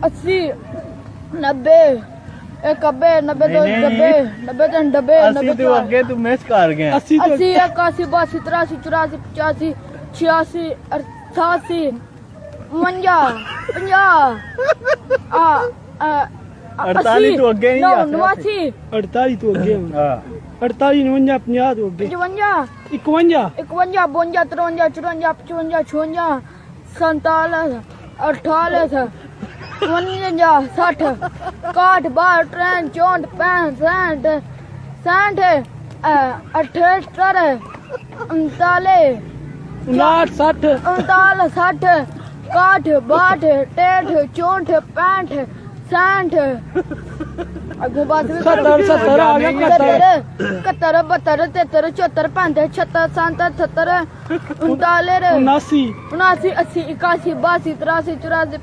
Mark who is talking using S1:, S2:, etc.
S1: 80 90 एक अब्बे 90 दो डब्बे 90 तीन डब्बे 90
S2: तू अगे तू मिस कर गया
S1: 80 81 82 83 84 85 86 88 52
S2: 48 तू अगे नहीं
S1: 89
S3: 48 तू अगे
S2: हां
S3: 48 49 50 तू अगे
S1: 55
S3: 51
S1: 51 52 53 54 55 56 57 58 60 61 62 63 64 65 68 69
S3: 59 60
S1: 59 60 61 62 63 64 65 अगो बात भी
S3: 70 70 आ गया
S1: 71 72 73 74 75 76 77 77 39
S3: 79
S1: 79 80 81 82 83 84